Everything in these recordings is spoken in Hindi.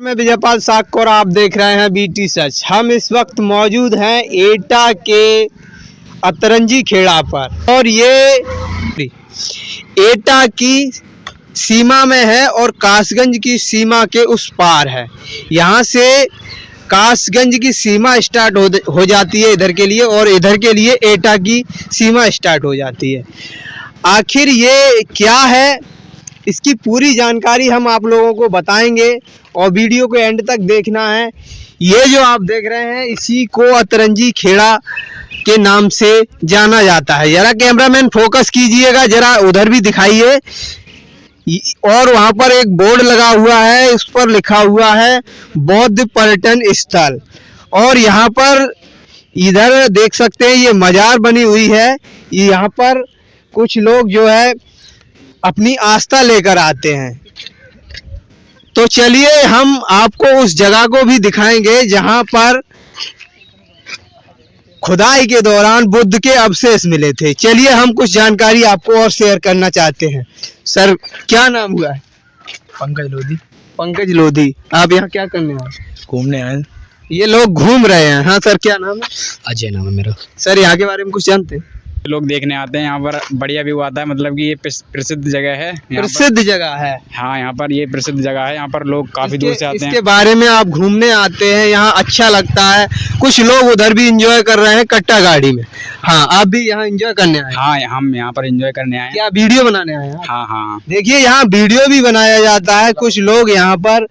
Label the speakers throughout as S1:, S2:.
S1: मैं विजयपाल साक और आप देख रहे हैं बीटी सच। हम इस वक्त मौजूद हैं एटा के अतरंजी खेड़ा पर और ये एटा की सीमा में है और कासगंज की सीमा के उस पार है। यहाँ से कासगंज की सीमा स्टार्ट हो जाती है इधर के लिए और इधर के लिए एटा की सीमा स्टार्ट हो जाती है। आखिर ये क्या है, इसकी पूरी जानकारी हम आप लोगों को बताएंगे और वीडियो को एंड तक देखना है। ये जो आप देख रहे हैं इसी को अतरंजी खेड़ा के नाम से जाना जाता है। जरा कैमरामैन फोकस कीजिएगा, जरा उधर भी दिखाइए। और वहाँ पर एक बोर्ड लगा हुआ है, उस पर लिखा हुआ है बौद्ध पर्यटन स्थल। और यहाँ पर इधर देख सकते हैं ये मजार बनी हुई है। यहाँ पर कुछ लोग जो है अपनी आस्था लेकर आते हैं। तो चलिए हम आपको उस जगह को भी दिखाएंगे जहां पर खुदाई के दौरान बुद्ध के अवशेष मिले थे। चलिए हम कुछ जानकारी आपको और शेयर करना चाहते हैं। सर क्या नाम हुआ है?
S2: पंकज लोधी।
S1: पंकज लोधी, आप यहाँ क्या करने आए?
S2: घूमने आए।
S1: ये लोग घूम रहे हैं। हाँ सर, क्या नाम है?
S2: अजय नाम है मेरा।
S1: सर यहाँ के बारे में कुछ जानते हैं?
S2: लोग देखने आते हैं, यहाँ पर बढ़िया व्यू आता है। मतलब कि ये प्रसिद्ध जगह है।
S1: प्रसिद्ध जगह है।
S2: हाँ, यहाँ पर ये प्रसिद्ध जगह है। यहाँ पर लोग काफी दूर से आते हैं।
S1: इसके बारे में आप घूमने आते हैं, यहाँ अच्छा लगता है। कुछ लोग उधर भी एंजॉय कर रहे हैं कट्टा गाड़ी में। हाँ, आप भी यहाँ एंजॉय करने आए?
S2: हाँ, हम यहाँ पर एंजॉय करने आए हैं।
S1: क्या वीडियो बनाने आए हैं?
S2: हाँ हाँ,
S1: देखिए यहाँ वीडियो भी बनाया जाता है। कुछ लोग यहाँ पर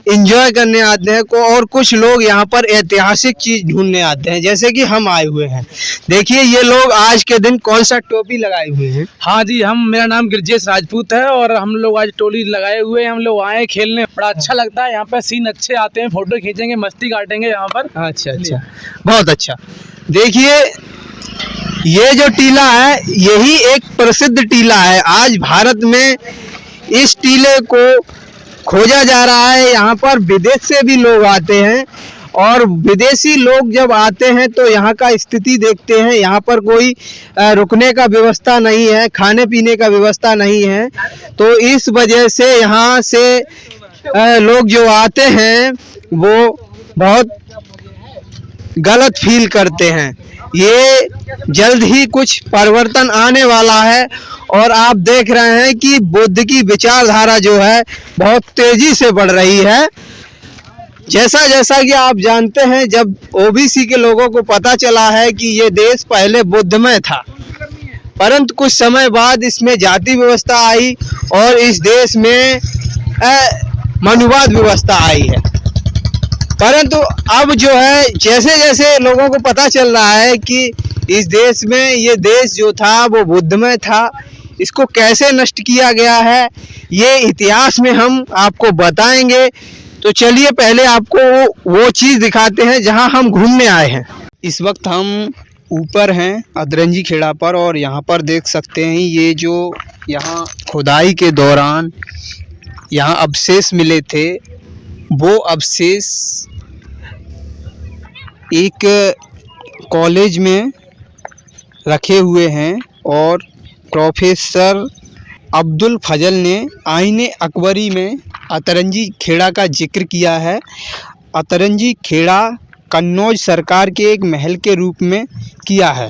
S1: एंजॉय करने आते हैं और कुछ लोग यहाँ पर ऐतिहासिक चीज ढूंढने आते हैं, जैसे कि हम आए हुए हैं। देखिए ये लोग आज के दिन कौन सा टोपी लगाए हुए हैं?
S3: हाँ जी, मेरा नाम गिरजेश राजपूत है और हम लोग आज टोली लगाए हुए हैं। हम लोग आए खेलने, बड़ा अच्छा लगता है। यहाँ पे सीन अच्छे आते हैं, फोटो खींचेंगे, मस्ती काटेंगे यहाँ पर।
S1: अच्छा अच्छा, बहुत अच्छा। देखिए ये जो टीला है यही एक प्रसिद्ध टीला है। आज भारत में इस टीले को खोजा जा रहा है। यहाँ पर विदेश से भी लोग आते हैं और विदेशी लोग जब आते हैं तो यहाँ का स्थिति देखते हैं। यहाँ पर कोई रुकने का व्यवस्था नहीं है, खाने पीने का व्यवस्था नहीं है। तो इस वजह से यहाँ से लोग जो आते हैं वो बहुत गलत फील करते हैं। ये जल्द ही कुछ परिवर्तन आने वाला है और आप देख रहे हैं कि बुद्ध की विचारधारा जो है बहुत तेजी से बढ़ रही है। जैसा जैसा कि आप जानते हैं, जब ओबीसी के लोगों को पता चला है कि ये देश पहले बुद्धमय था, परंतु कुछ समय बाद इसमें जाति व्यवस्था आई और इस देश में मनुवाद व्यवस्था आई है। परंतु अब जो है जैसे जैसे लोगों को पता चल रहा है कि इस देश में ये देश जो था वो बुद्धमय था, इसको कैसे नष्ट किया गया है ये इतिहास में हम आपको बताएंगे। तो चलिए पहले आपको वो चीज़ दिखाते हैं जहां हम घूमने आए हैं। इस वक्त हम ऊपर हैं अतरंजी खेड़ा पर और यहाँ पर देख सकते हैं ये जो यहाँ खुदाई के दौरान यहाँ अवशेष मिले थे, वो अवशेष एक कॉलेज में रखे हुए हैं और प्रोफेसर अब्दुल फजल ने आईने अकबरी में अतरंजी खेड़ा का जिक्र किया है। अतरंजी खेड़ा कन्नौज सरकार के एक महल के रूप में किया है।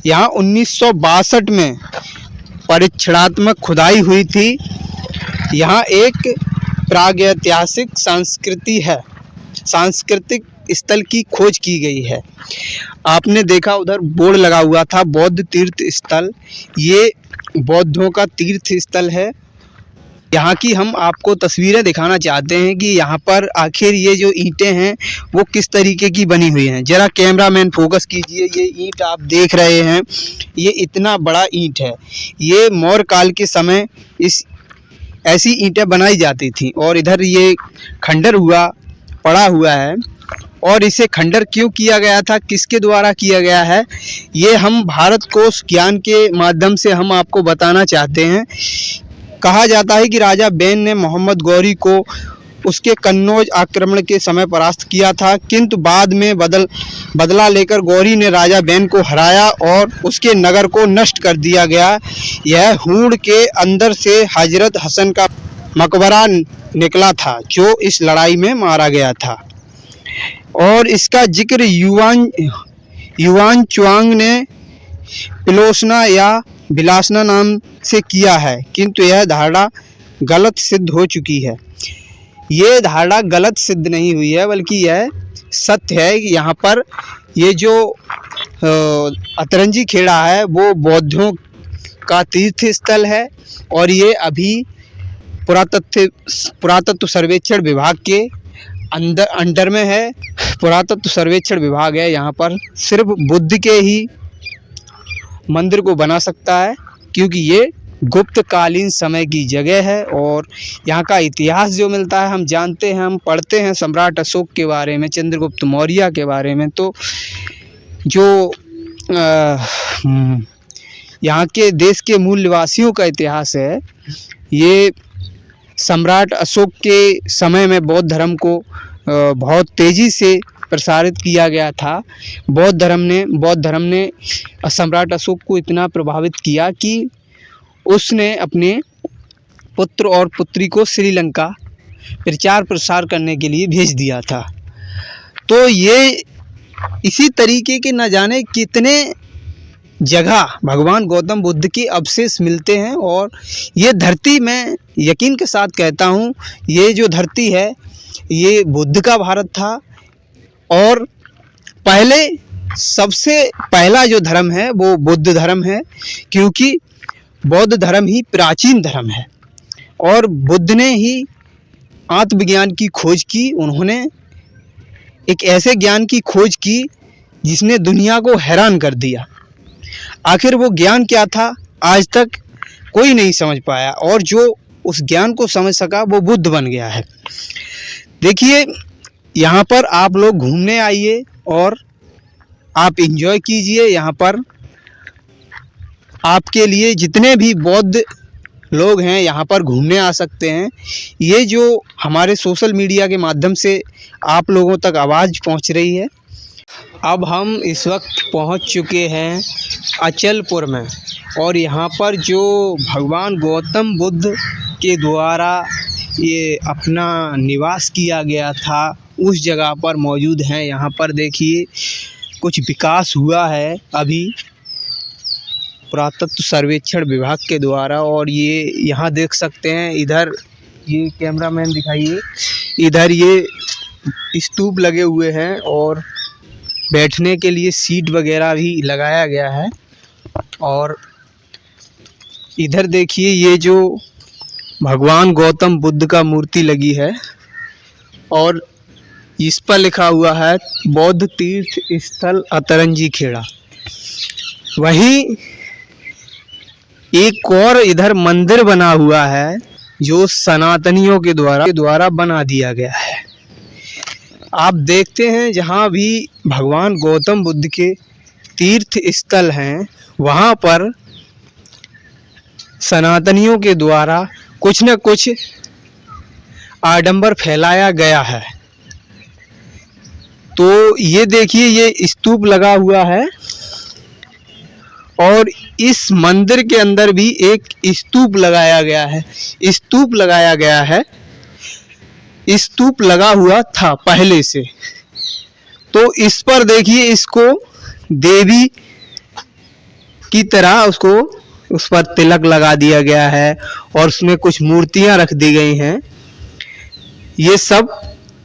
S1: यहाँ 1962 में परीक्षणात्मक खुदाई हुई थी। यहाँ एक प्रागैतिहासिक सांस्कृतिक स्थल की खोज की गई है। आपने देखा उधर बोर्ड लगा हुआ था बौद्ध तीर्थ स्थल। ये बौद्धों का तीर्थ स्थल है। यहाँ की हम आपको तस्वीरें दिखाना चाहते हैं कि यहाँ पर आखिर ये जो ईंटें हैं वो किस तरीके की बनी हुई हैं। जरा कैमरामैन फोकस कीजिए। ये ईंट आप देख रहे हैं, ये इतना बड़ा ईंट है। ये मौर्य काल के समय ऐसी ईंटें बनाई जाती थी और इधर ये खंडर पड़ा हुआ है। और इसे खंडर क्यों किया गया था, किसके द्वारा किया गया है, ये हम भारत कोश ज्ञान के माध्यम से हम आपको बताना चाहते हैं। कहा जाता है कि राजा बैन ने मोहम्मद गौरी को उसके कन्नौज आक्रमण के समय परास्त किया था, किंतु बाद में बदला लेकर गौरी ने राजा बैन को हराया और उसके नगर को नष्ट कर दिया गया। यह हूण के अंदर से हजरत हसन का मकबरा निकला था जो इस लड़ाई में मारा गया था। और इसका जिक्र युआन चुआंग ने पिलोसना या बिलासना नाम से किया है, किंतु यह धारणा गलत सिद्ध हो चुकी है। ये धारणा गलत सिद्ध नहीं हुई है, बल्कि यह सत्य है कि यहाँ पर ये जो अतरंजी खेड़ा है वो बौद्धों का तीर्थ स्थल है और ये अभी पुरातत्व सर्वेक्षण विभाग के अंडर में है। पुरातत्व सर्वेक्षण विभाग है, यहाँ पर सिर्फ बुद्ध के ही मंदिर को बना सकता है, क्योंकि ये गुप्त कालीन समय की जगह है। और यहाँ का इतिहास जो मिलता है, हम जानते हैं, हम पढ़ते हैं सम्राट अशोक के बारे में, चंद्रगुप्त मौर्य के बारे में, तो जो यहाँ के देश के मूल निवासियों का इतिहास है, ये सम्राट अशोक के समय में बौद्ध धर्म को बहुत तेज़ी से प्रसारित किया गया था। बौद्ध धर्म ने सम्राट अशोक को इतना प्रभावित किया कि उसने अपने पुत्र और पुत्री को श्रीलंका प्रचार प्रसार करने के लिए भेज दिया था। तो ये इसी तरीके के न जाने कितने जगह भगवान गौतम बुद्ध के अवशेष मिलते हैं। और ये धरती, मैं यकीन के साथ कहता हूँ, ये जो धरती है ये बुद्ध का भारत था। और पहले सबसे पहला जो धर्म है वो बुद्ध धर्म है, क्योंकि बौद्ध धर्म ही प्राचीन धर्म है और बुद्ध ने ही आत्मज्ञान की खोज की। उन्होंने एक ऐसे ज्ञान की खोज की जिसने दुनिया को हैरान कर दिया। आखिर वो ज्ञान क्या था, आज तक कोई नहीं समझ पाया, और जो उस ज्ञान को समझ सका वो बुद्ध बन गया है। देखिए, यहाँ पर आप लोग घूमने आइए और आप एंजॉय कीजिए। यहाँ पर आपके लिए जितने भी बौद्ध लोग हैं यहाँ पर घूमने आ सकते हैं। ये जो हमारे सोशल मीडिया के माध्यम से आप लोगों तक आवाज़ पहुँच रही है। अब हम इस वक्त पहुँच चुके हैं अचलपुर में, और यहाँ पर जो भगवान गौतम बुद्ध के द्वारा ये अपना निवास किया गया था उस जगह पर मौजूद हैं। यहाँ पर देखिए कुछ विकास हुआ है अभी पुरातत्व सर्वेक्षण विभाग के द्वारा, और ये यहाँ देख सकते हैं, इधर ये कैमरामैन दिखाइए, इधर ये स्तूप लगे हुए हैं और बैठने के लिए सीट वगैरह भी लगाया गया है। और इधर देखिए ये जो भगवान गौतम बुद्ध का मूर्ति लगी है और इस पर लिखा हुआ है बौद्ध तीर्थ स्थल अतरंजी खेड़ा। वहीं एक और इधर मंदिर बना हुआ है जो सनातनियों के द्वारा बना दिया गया है। आप देखते हैं जहाँ भी भगवान गौतम बुद्ध के तीर्थ स्थल हैं वहाँ पर सनातनियों के द्वारा कुछ न कुछ आडंबर फैलाया गया है। तो ये देखिए ये स्तूप लगा हुआ है और इस मंदिर के अंदर भी एक स्तूप लगाया गया है। स्तूप लगा हुआ था पहले से। तो इस पर देखिए इसको देवी की तरह उस पर तिलक लगा दिया गया है और उसमें कुछ मूर्तियां रख दी गई हैं। ये सब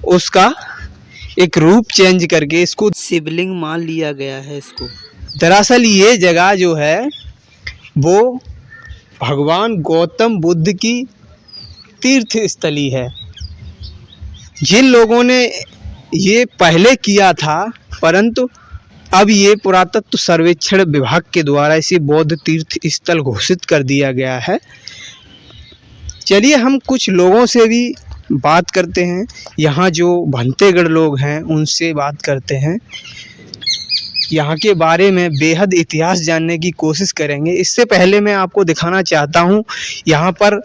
S1: उसका एक रूप चेंज करके इसको शिवलिंग मान लिया गया है इसको। दरअसल ये जगह जो है वो भगवान गौतम बुद्ध की तीर्थ स्थली है। जिन लोगों ने ये पहले किया था, परंतु अब ये पुरातत्व सर्वेक्षण विभाग के द्वारा इसे बौद्ध तीर्थ स्थल घोषित कर दिया गया है। चलिए हम कुछ लोगों से भी बात करते हैं, यहाँ जो भंतेगढ़ लोग हैं उनसे बात करते हैं, यहाँ के बारे में बेहद इतिहास जानने की कोशिश करेंगे। इससे पहले मैं आपको दिखाना चाहता हूँ यहाँ पर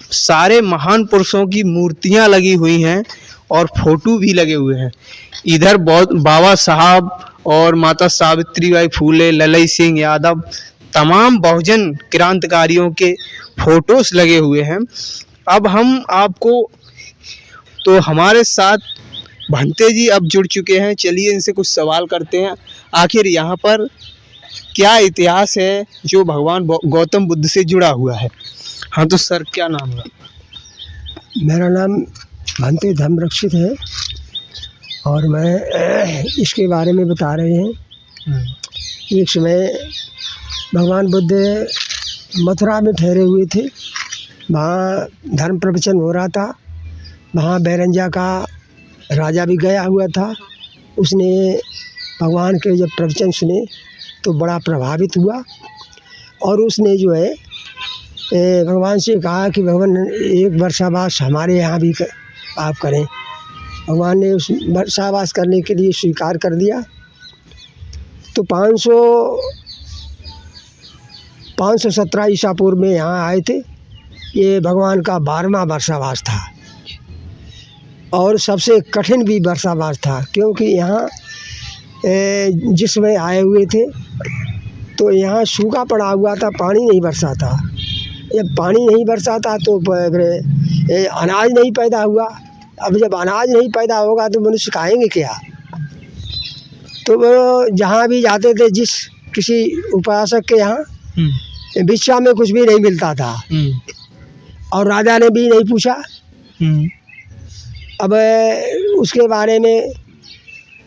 S1: सारे महान पुरुषों की मूर्तियाँ लगी हुई हैं और फोटो भी लगे हुए हैं। इधर बाबा साहब और माता सावित्रीबाई फूले, ललई सिंह यादव, तमाम बहुजन क्रांतिकारियों के फोटोस लगे हुए हैं। अब हम आपको, तो हमारे साथ भंते जी अब जुड़ चुके हैं। चलिए इनसे कुछ सवाल करते हैं, आखिर यहाँ पर क्या इतिहास है जो भगवान गौतम बुद्ध से जुड़ा हुआ है। हाँ तो सर क्या नाम है?
S4: मेरा नाम भंते धर्मरक्षित है और मैं इसके बारे में बता रहे हैं। एक समय भगवान बुद्ध मथुरा में ठहरे हुए थे, वहाँ धर्म प्रवचन हो रहा था। वहाँ बैरंजा का राजा भी गया हुआ था। उसने भगवान के जब प्रवचन सुने तो बड़ा प्रभावित हुआ और उसने जो है भगवान से कहा कि भगवान एक वर्षावास हमारे यहाँ भी आप करें। भगवान ने उस वर्षावास करने के लिए स्वीकार कर दिया। तो 517 ईसा पूर्व में यहाँ आए थे। ये भगवान का 12वां वर्षावास था और सबसे कठिन भी वर्षावास था, क्योंकि यहाँ जिस समय आए हुए थे तो यहाँ सूखा पड़ा हुआ था, पानी नहीं बरसा था। जब पानी नहीं बरसा था तो अनाज नहीं पैदा हुआ। अब जब अनाज नहीं पैदा होगा तो मनुष्य खाएंगे क्या। तो वो जहाँ भी जाते थे, जिस किसी उपासक के यहाँ भिक्षा में कुछ भी नहीं मिलता था और राजा ने भी नहीं पूछा। अब उसके बारे में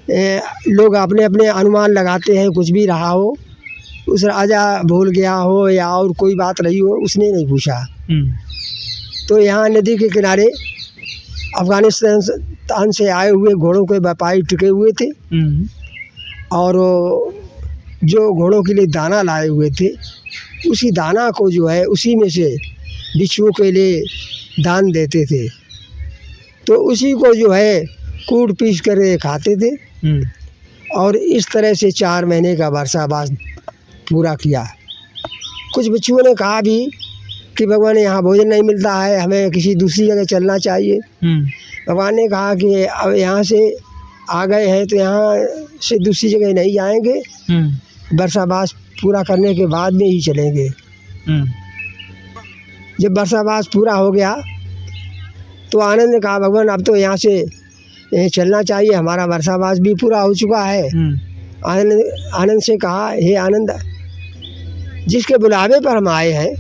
S4: लोग अपने अपने अनुमान लगाते हैं, कुछ भी रहा हो, उस राजा भूल गया हो या और कोई बात रही हो, उसने नहीं पूछा। तो यहाँ नदी के किनारे अफगानिस्तान से आए हुए घोड़ों के व्यापारी टिके हुए थे और जो घोड़ों के लिए दाना लाए हुए थे, उसी दाना को जो है उसी में से बिच्छुओं के लिए दान देते थे। तो उसी को जो है कूट पीस कर खाते थे और इस तरह से 4 महीने का वर्षावास पूरा किया। कुछ बिच्छुओं ने कहा भी कि भगवान यहाँ भोजन नहीं मिलता है, हमें किसी दूसरी जगह चलना चाहिए। भगवान ने कहा कि अब यहाँ से आ गए हैं तो यहाँ से दूसरी जगह नहीं जाएंगे, वर्षावास पूरा करने के बाद में ही चलेंगे। जब वर्षावास पूरा हो गया तो आनंद ने कहा भगवान अब तो यहाँ से चलना चाहिए, हमारा वर्षावास भी पूरा हो चुका है। आनंद से कहा हे आनंद, जिसके बुलावे पर हम आए हैं,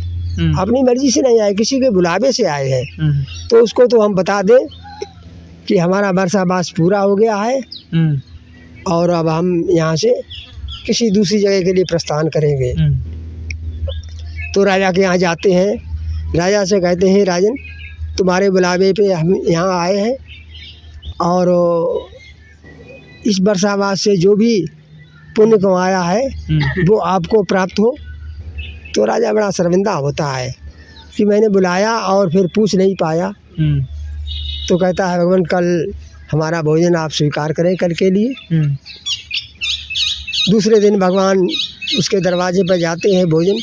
S4: अपनी मर्जी से नहीं आए, किसी के बुलावे से आए हैं, तो उसको तो हम बता दें कि हमारा वर्षावास पूरा हो गया है और अब हम यहाँ से किसी दूसरी जगह के लिए प्रस्थान करेंगे। तो राजा के यहाँ जाते हैं, राजा से कहते हैं राजन, तुम्हारे बुलावे पे हम यहाँ आए हैं और इस वर्षावास से जो भी पुण्य कमाया है वो आपको प्राप्त हो। तो राजा बड़ा शर्मिंदा होता है कि मैंने बुलाया और फिर पूछ नहीं पाया। तो कहता है भगवान कल हमारा भोजन आप स्वीकार करें कल के लिए। दूसरे दिन भगवान उसके दरवाजे पर जाते हैं, भोजन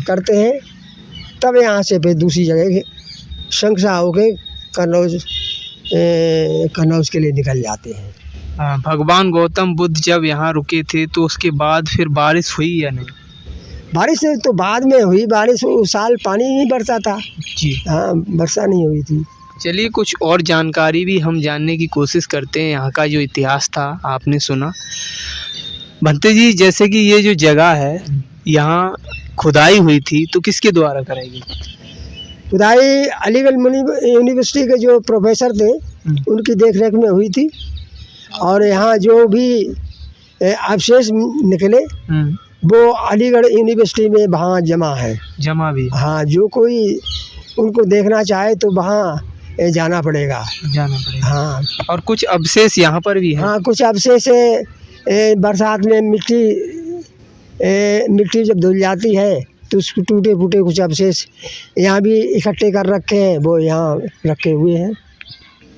S4: करते हैं, तब यहाँ से फिर दूसरी जगह शंखा होके कनौज के लिए निकल जाते हैं।
S1: भगवान गौतम बुद्ध जब यहाँ रुके थे तो उसके बाद फिर बारिश हुई या नहीं?
S4: बारिश तो बाद में हुई, बारिश उस साल पानी नहीं बरसा था
S1: जी।
S4: हाँ, वर्षा नहीं हुई थी।
S1: चलिए कुछ और जानकारी भी हम जानने की कोशिश करते हैं। यहाँ का जो इतिहास था आपने सुना। भंते जी, जैसे कि ये जो जगह है यहाँ खुदाई हुई थी तो किसके द्वारा कराई गई?
S4: खुदाई अलीगढ़ यूनिवर्सिटी के जो प्रोफेसर थे उनकी देखरेख में हुई थी और यहाँ जो भी अवशेष निकले वो अलीगढ़ यूनिवर्सिटी में वहाँ जमा है।
S1: जमा भी? हाँ,
S4: जो कोई उनको देखना चाहे तो वहाँ जाना पड़ेगा। हाँ, और
S1: कुछ अवशेष यहाँ पर भी है?
S4: हाँ, कुछ अवशेष बरसात में मिट्टी जब धुल जाती है तो उसको टूटे फूटे कुछ अवशेष यहाँ भी इकट्ठे कर रखे हैं, वो यहाँ रखे हुए हैं।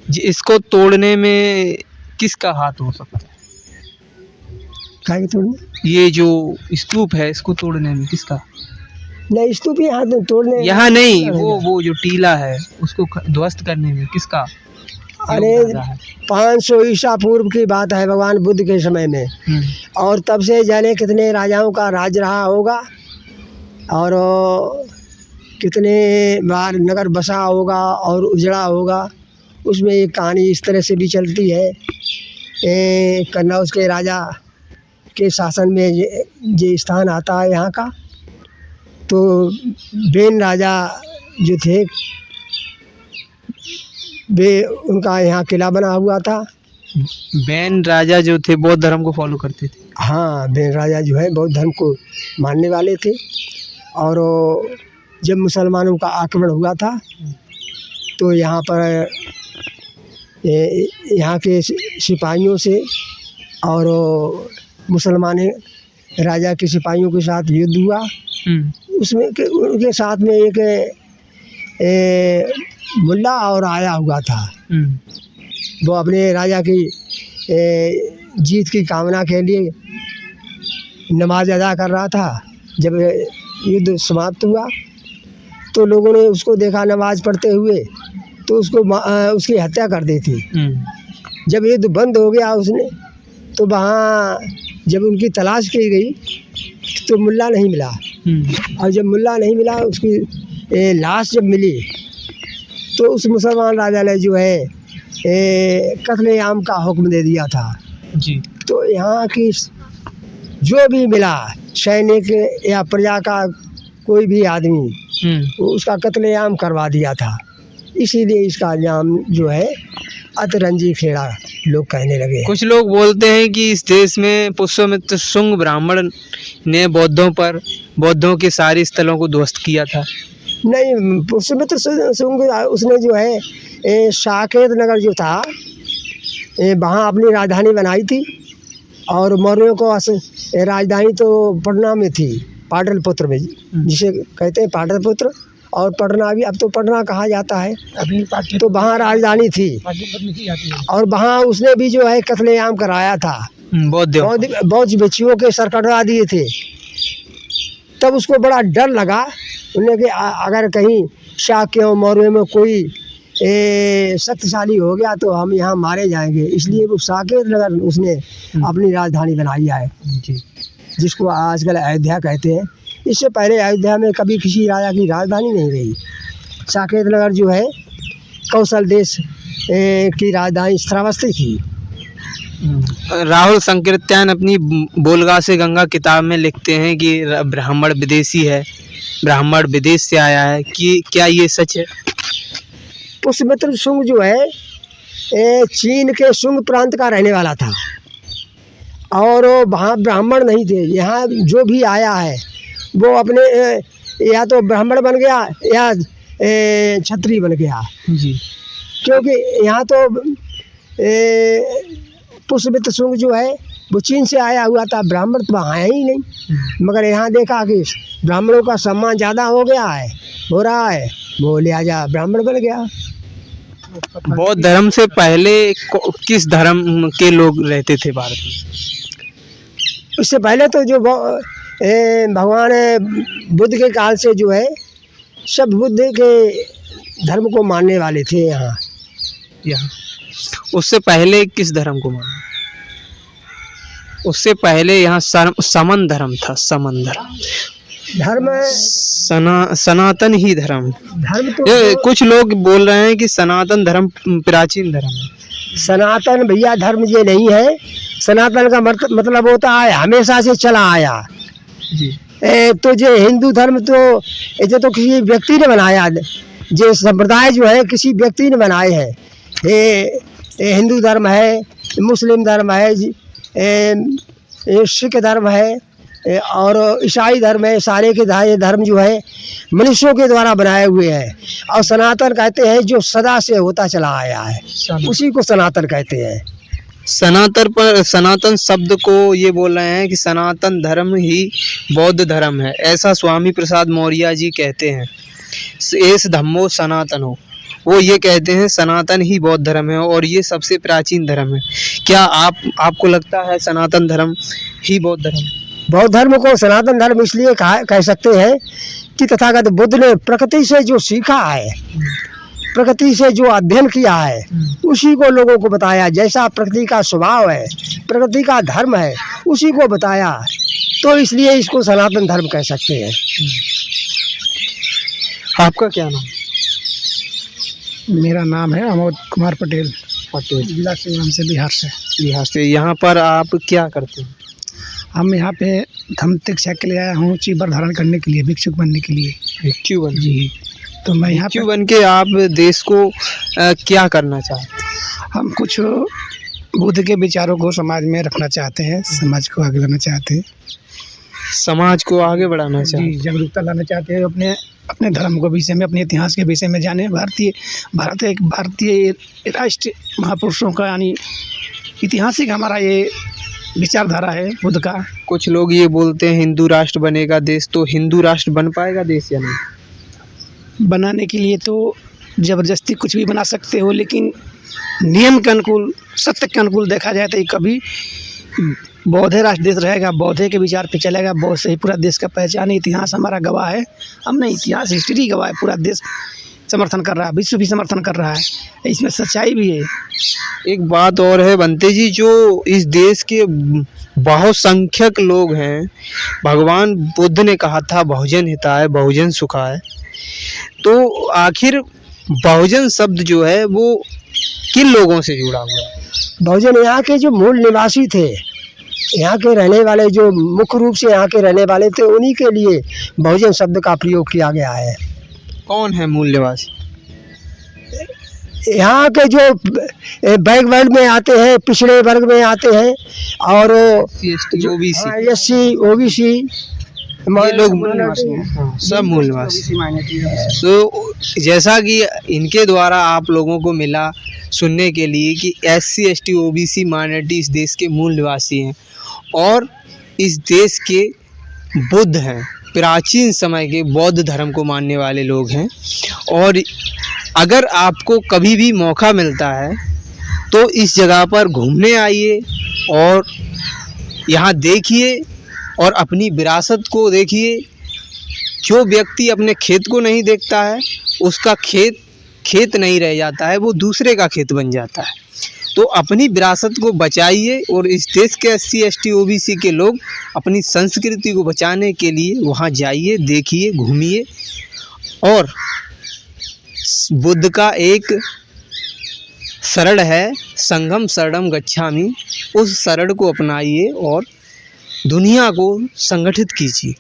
S1: जी, इसको तोड़ने में किसका हाथ हो सकता है?
S4: क्या तोड़ने?
S1: ये जो स्तूप है इसको तोड़ने में किसका?
S4: नहीं, स्तूप यहाँ तो तोड़ने
S1: यहाँ नहीं, वो जो टीला है उसको ध्वस्त करने में किसका?
S4: अरे 500 ईसा पूर्व की बात है, भगवान बुद्ध के समय में, और तब से जाने कितने राजाओं का राज रहा होगा। और कितने बार नगर बसा होगा और उजड़ा होगा। उसमें एक कहानी इस तरह से भी चलती है, कन्नौज के राजा के शासन में ये स्थान आता है यहाँ का। तो बेन राजा जो थे वे उनका यहाँ किला बना हुआ था।
S1: बैन राजा जो थे बौद्ध धर्म को फॉलो करते थे।
S4: हाँ, बेन राजा जो है बौद्ध धर्म को मानने वाले थे। और जब मुसलमानों का आक्रमण हुआ था तो यहाँ पर यहाँ के सिपाहियों से और मुसलमान राजा के सिपाहियों के साथ युद्ध हुआ। उसमें उनके साथ में एक मुल्ला और आया हुआ था। वो अपने राजा की जीत की कामना के लिए नमाज अदा कर रहा था। जब युद्ध समाप्त हुआ तो लोगों ने उसको देखा नमाज पढ़ते हुए, तो उसकी हत्या कर दी थी। जब युद्ध बंद हो गया उसने, तो वहाँ जब उनकी तलाश की गई तो मुल्ला नहीं मिला। और जब मुल्ला नहीं मिला, उसकी लाश जब मिली तो उस मुसलमान राजा ने जो है कत्लेआम का हुक्म दे दिया था
S1: जी।
S4: तो यहाँ की जो भी मिला, सैनिक या प्रजा का कोई भी आदमी, उसका कत्लेआम करवा दिया था। इसीलिए इसका नाम जो है अतरंजी खेड़ा लोग कहने लगे।
S1: कुछ लोग बोलते हैं कि इस देश में पुष्यमित्र शुंग ब्राह्मण ने बौद्धों के सारे स्थलों को ध्वस्त किया था।
S4: नहीं, पुष्यमित्र शुंग उसने जो है साकेत नगर जो था वहाँ अपनी राजधानी बनाई थी। और मौर्यों को राजधानी तो पटना में थी, पाटलिपुत्र में, जिसे कहते हैं पाटलिपुत्र। और पटना भी, अब तो पटना कहा जाता है। तो वहाँ राजधानी थी और वहाँ उसने भी जो है कत्लेआम कराया था। बौद्ध भिक्षुओं के सर कटवा दिए थे। तब उसको बड़ा डर लगा, उन्हें कि अगर कहीं शाक्यों मौर्यों में कोई शक्तिशाली हो गया तो हम यहाँ मारे जाएंगे। इसलिए वो साकेत नगर उसने अपनी राजधानी बनाई है, जिसको आजकल अयोध्या कहते हैं। इससे पहले अयोध्या में कभी किसी राजा की राजधानी नहीं रही। साकेत नगर जो है कौशल देश की राजधानी श्रावस्ती थी।
S1: राहुल संकीर्तन अपनी बोलगा से गंगा किताब में लिखते हैं कि ब्राह्मण विदेशी है, ब्राह्मण विदेश से आया है। कि क्या ये सच है?
S4: पुष्यमित्र शुंग जो है चीन के शुंग प्रांत का रहने वाला था और वहाँ ब्राह्मण नहीं थे। यहाँ जो भी आया है वो अपने या तो ब्राह्मण बन गया या क्षत्रिय बन गया
S1: जी।
S4: क्योंकि यहाँ तो पुष्यमित्र शुंग जो है वो चीन से आया हुआ था, ब्राह्मण तो वहाँ है ही नहीं। मगर यहाँ देखा कि ब्राह्मणों का सम्मान ज़्यादा हो रहा है, वो लिहाजा ब्राह्मण बन गया।
S1: बौद्ध धर्म से पहले किस धर्म के लोग रहते थे भारत में?
S4: उससे पहले तो जो भगवान बुद्ध के काल से जो है सब बुद्ध के धर्म को मानने वाले थे यहाँ।
S1: उससे पहले किस धर्म को माना? उससे पहले यहाँ समन धर्म था। समन धर्म सनातन ही धर्म
S4: तो
S1: कुछ लोग बोल रहे हैं कि सनातन धर्म प्राचीन धर्म है।
S4: सनातन भैया धर्म ये नहीं है। सनातन का मतलब होता है हमेशा से चला आया
S1: जी।
S4: तो ये हिंदू धर्म तो किसी व्यक्ति ने बनाया। ये संप्रदाय जो है किसी व्यक्ति ने बनाए हैं। ये हिंदू धर्म है, मुस्लिम धर्म है, सिख धर्म है और ईसाई धर्म है। सारे के धर्म जो है मनुष्यों के द्वारा बनाए हुए हैं। और सनातन कहते हैं जो सदा से होता चला आया है, उसी को सनातन कहते हैं।
S1: सनातन शब्द को ये बोल रहे हैं कि सनातन धर्म ही बौद्ध धर्म है, ऐसा स्वामी प्रसाद मौर्य जी कहते हैं। एस धम्मो सनातनो, वो ये कहते हैं सनातन ही बौद्ध धर्म है और ये सबसे प्राचीन धर्म है। क्या आपको लगता है सनातन धर्म ही बौद्ध धर्म?
S4: बौद्ध धर्म को सनातन धर्म इसलिए कह सकते हैं कि तथागत बुद्ध ने प्रकृति से जो सीखा है, प्रकृति से जो अध्ययन किया है, उसी को लोगों को बताया। जैसा प्रकृति का स्वभाव है, प्रकृति का धर्म है, उसी को बताया। तो इसलिए इसको सनातन धर्म कह सकते हैं।
S1: आपका क्या नाम?
S3: मेरा नाम है अमोद कुमार पटेल,
S1: पटेल।
S3: जिला सिवान से, बिहार से।
S1: बिहार से। यहाँ पर आप क्या करते हैं?
S3: हम यहाँ पे धम्म दीक्षा के लिए आया हूँ, चीबर धारण करने के लिए, भिक्षुक बनने के लिए।
S1: भिक्षु बन
S3: जी, तो मैं यहाँ पे
S1: भिक्षु बन के आप देश को क्या करना चाहते हैं?
S3: हम कुछ बुद्ध के विचारों को समाज में रखना चाहते हैं, समाज को आगे लाना चाहते हैं।
S1: समाज को आगे बढ़ाना
S3: जी,
S1: चाहते हैं।
S3: जागरूकता लाना चाहते हैं, अपने अपने धर्म के विषय में, अपने इतिहास के विषय में जाने। भारत एक भारतीय राष्ट्र महापुरुषों का यानी ऐतिहासिक हमारा ये विचारधारा है बुद्ध का।
S1: कुछ लोग ये बोलते हैं हिंदू राष्ट्र बनेगा देश, तो हिंदू राष्ट्र बन पाएगा देश या नहीं?
S3: बनाने के लिए तो ज़बरदस्ती कुछ भी बना सकते हो, लेकिन नियम के अनुकूल, सत्य के अनुकूल देखा जाए तो ये कभी बौद्ध राष्ट्र देश रहेगा, बौद्ध के विचार पे चलेगा। बौद्ध से ही पूरा देश का पहचान है, इतिहास हमारा गवाह है। हमने इतिहास, हिस्ट्री गवाह है, पूरा देश समर्थन कर रहा है, विश्व भी समर्थन कर रहा है, इसमें सच्चाई भी है।
S1: एक बात और है बंते जी, जो इस देश के बहुत संख्यक लोग हैं, भगवान बुद्ध ने कहा था बहुजन हिताय बहुजन सुखाय, तो आखिर बहुजन शब्द जो है वो किन लोगों से जुड़ा हुआ है?
S4: बहुजन यहाँ के जो मूल निवासी थे, यहाँ के रहने वाले, जो मुख्य रूप से यहाँ के रहने वाले थे, उन्हीं के लिए बहुजन शब्द का प्रयोग किया गया है।
S1: कौन है मूल निवासी?
S4: यहाँ के जो बैकवर्ड में आते हैं, पिछड़े वर्ग में आते हैं, और
S1: ओबीसी,
S4: एससी, ओबीसी,
S1: ये लोग मूल निवासी हैं। हाँ, सब मूल निवासी। तो जैसा कि इनके द्वारा आप लोगों को मिला सुनने के लिए कि SC ST OBC माइनॉरिटी इस देश के मूल निवासी हैं और इस देश के बुद्ध हैं, प्राचीन समय के बौद्ध धर्म को मानने वाले लोग हैं। और अगर आपको कभी भी मौका मिलता है तो इस जगह पर घूमने आइए और यहाँ देखिए और अपनी विरासत को देखिए। जो व्यक्ति अपने खेत को नहीं देखता है, उसका खेत नहीं रह जाता है, वो दूसरे का खेत बन जाता है। तो अपनी विरासत को बचाइए और इस देश के SC ST OBC के लोग अपनी संस्कृति को बचाने के लिए वहाँ जाइए, देखिए, घूमिए और बुद्ध का एक शरण है, संघम शरणम गच्छामि, उस शरण को अपनाइए और दुनिया को संगठित कीजिए।